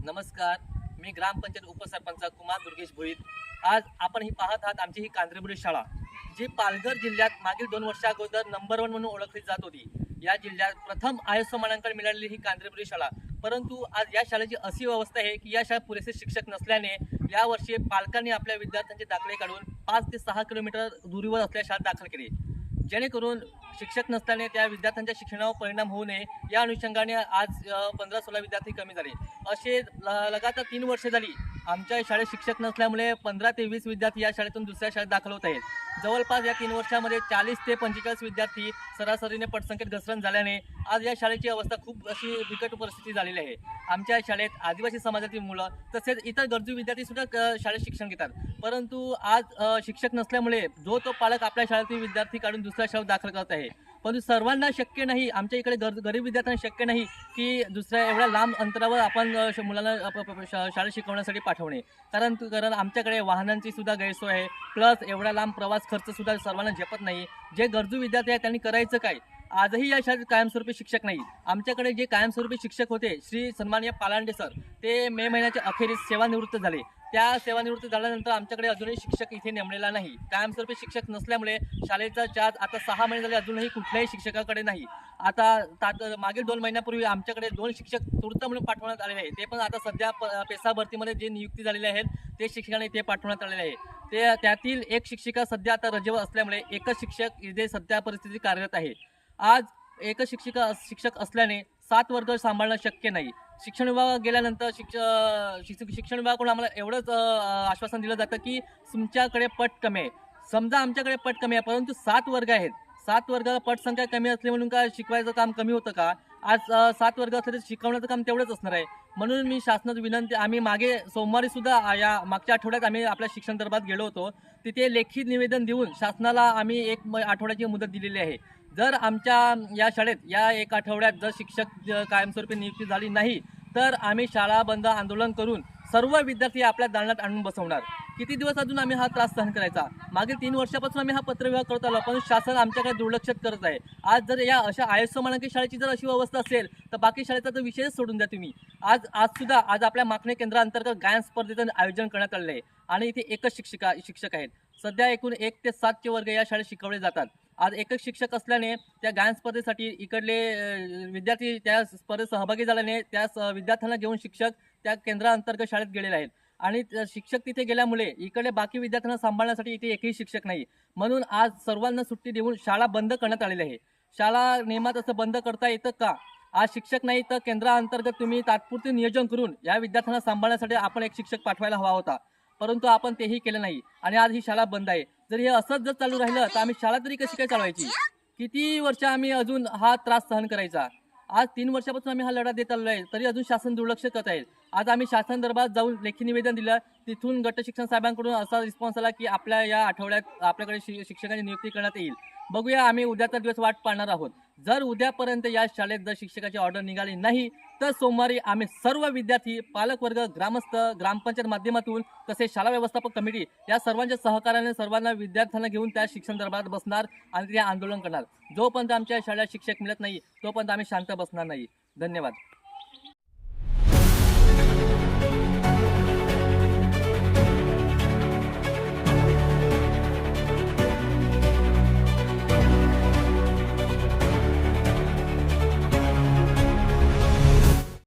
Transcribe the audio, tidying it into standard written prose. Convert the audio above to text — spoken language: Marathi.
नमस्कार. मी ग्रामपंचायत उपसरपंच कुमार दुर्गेश भोईर. आज आपण ही पाहत आहात आमची ही कांद्रेबुरी शाळा, जी पालघर जिल्ह्यात मागील 2 वर्षा अगोदर नंबर 1 म्हणून ओळखली जात होती. या जिल्ह्यात प्रथम ISO मानांकन मिळालेली ही कांद्रेबुरी शाळा. परंतु आज या शाळेची अशी अवस्था आहे की या शाळेत पुरेसे शिक्षक नसल्याने यावर्षी पालकांनी आपल्या विद्यार्थ्यांचे दाखले काढून 5 ते 6 किलोमीटर दूरीवर असलेल्या शाळेत दाखल केले, जेणेकरून शिक्षक नसल्याने त्या विद्यार्थ्यांच्या शिक्षणावर परिणाम होऊ नये या अनुषंगाने आज 15-16 विद्यार्थी कमी झाले. असे लगातार 3 वर्षे झाली आमच्या शाळेत शिक्षक नसल्यामुळे 15 ते 20 विद्यार्थी या शाळेतून दुसऱ्या शाळेत दाखल होत आहेत. जवळपास या 3 वर्षामध्ये 40 ते 45 विद्यार्थी सरासरीने पटसंख्येत घसरण झाल्याने आज या शाळेची अवस्था खूप अशी बिकट परिस्थिती झालेली आहे. आमच्या शाळेत आदिवासी समाजातील मुलं तसेच इतर गरजू विद्यार्थी सुद्धा शाळेत शिक्षण घेतात. परंतु आज शिक्षक नसल्यामुळे जो तो पालक आपल्या शाळेतील विद्यार्थी काढून दुसऱ्या शाळेत दाखल करत आहे. परंतु सर्वांना शक्य नाही, आमच्या इकडे गरीब विद्यार्थ्यांना शक्य नाही की दुसऱ्या एवढ्या लांब अंतरावर आपण मुलांना शाळेत शिकवण्यासाठी पाठवणे. कारण आमच्याकडे वाहनांची सुद्धा गैरसोय आहे. प्लस एवढा लांब प्रवास खर्च सुद्धा सर्वांना झेपत नाही. जे गरजू विद्यार्थी आहेत त्यांनी करायचं काय? आजही या शाळेत कायमस्वरूपी शिक्षक नाही. आमच्याकडे जे कायमस्वरूपी शिक्षक होते श्री सन्माननीय पालांडे सर, ते मे महिन्याच्या अखेरीस सेवानिवृत्त झाले. त्या सेवानिवृत्त झाल्यानंतर आमच्याकडे अजूनही शिक्षक इथे नेमलेला नाही. कायमस्वरूपी शिक्षक नसल्यामुळे शाळेचा चार्ज आता 6 महिने झाले अजूनही कुठल्याही शिक्षकाकडे नाही. आता मागील 2 महिन्यापूर्वी आमच्याकडे 2 शिक्षक तूर्त म्हणून पाठवण्यात आलेले आहे. ते पण आता सध्या पेसा भरतीमध्ये जे नियुक्ती झालेले आहेत ते शिक्षकांना इथे पाठवण्यात आलेले आहे. त्यातील एक शिक्षिका सध्या आता रजेवर असल्यामुळे एकच शिक्षक इथे सध्या परिस्थिती कार्यरत आहे. आज एकच शिक्षक असल्याने 7 वर्ग सांभाळणं शक्य नाही. शिक्षण विभागात गेल्यानंतर शिक्षण विभागाकडून आम्हाला एवढंच आश्वासन दिलं जातं की तुमच्याकडे पट कमी आहे. समजा आमच्याकडे पट कमी आहे, परंतु 7 वर्ग आहेत. 7 वर्गाला पटसंख्या कमी असली म्हणून काय शिकवायचं काम कमी होतं का? आज 7 वर्ग असले तर शिकवण्याचं काम तेवढंच असणार आहे. म्हणून मी शासनाची विनंती, आम्ही मागे सोमवारी सुद्धा या मागच्या आठवड्यात आम्ही आपल्या शिक्षण दरबारात गेलो होतो. तिथे लेखी निवेदन देऊन शासनाला आम्ही 1 आठवड्याची मुदत दिलेली आहे. जर आमच्या या शाळेत या 1 आठवड्यात जर शिक्षक कायमस्वरूपी नियुक्ती झाली नाही तर आम्ही शाळा बंद आंदोलन करून सर्व विद्यार्थी आपल्या दालनात आणून बसवणार. किती दिवस अजून आम्ही हा त्रास सहन करायचा? मागील 3 वर्षापासून आम्ही हा पत्रव्यवहार करत आलो, पण शासन आमच्याकडे दुर्लक्ष करत आहे. आज जर या अशा ISO मानांकित शाळेची जर अशी अवस्था असेल तर बाकी शाळेचा तर विषयच सोडून द्या तुम्ही. आज आपल्या माखणी केंद्राअंतर्गत गायन स्पर्धेचं आयोजन करण्यात आलेलं आहे आणि इथे एकच शिक्षक आहेत. सध्या एकूण 1 ते 7 चे वर्ग या शाळेत शिकवले जातात. आज एकच शिक्षक असल्याने त्या गायन स्पर्धेसाठी इकडले विद्यार्थी त्या स्पर्धेत सहभागी झाल्याने त्या विद्यार्थ्यांना घेऊन शिक्षक त्या केंद्राअंतर्गत शाळेत गेलेले आहेत आणि शिक्षक तिथे गेल्यामुळे इकडे बाकी विद्यार्थ्यांना सांभाळण्यासाठी इथे एकही शिक्षक नाही. म्हणून आज सर्वांना सुट्टी देऊन शाळा बंद करण्यात आलेली आहे. शाळा नियमात असं बंद करता येतं का? आज शिक्षक नाही तर केंद्राअंतर्गत तुम्ही तात्पुरते नियोजन करून या विद्यार्थ्यांना सांभाळण्यासाठी आपण एक शिक्षक पाठवायला हवा होता, परंतु आपण तेही केलं नाही आणि आज ही शाळा बंद आहे. जर हे असंच जर चालू राहिलं तर आम्ही शाळा तरी कशी काय चालवायची? किती वर्ष आम्ही अजून हा त्रास सहन करायचा? आज 3 वर्षापासून आम्ही हा लढा देत आलो आहे, तरी अजून शासन दुर्लक्ष करत आहे. आज आम्ही शासन दरबारात जाऊन लेखी निवेदन दिलं. तिथून गट शिक्षण साहेबांकडून असा रिस्पॉन्स आला की आपल्या या आठवड्यात आपल्याकडे शिक्षकांची नियुक्ती करण्यात येईल. बघूया, आम्ही उद्याचा दिवस वाट पाहणार आहोत. जर उद्यापर्यंत या शाळेत जर शिक्षकाची ऑर्डर निघाली नाही तर सोमवारी आम्ही सर्व विद्यार्थी, पालकवर्ग, ग्रामस्थ, ग्रामपंचायत माध्यमातून तसेच शाळा व्यवस्थापक कमिटी या सर्वांच्या सहकार्याने सर्वांना विद्यार्थ्यांना घेऊन त्या शिक्षण दरबारात बसणार आणि ते आंदोलन करणार. जोपर्यंत आमच्या शाळेत शिक्षक मिळत नाही तोपर्यंत आम्ही शांत बसणार नाही. धन्यवाद.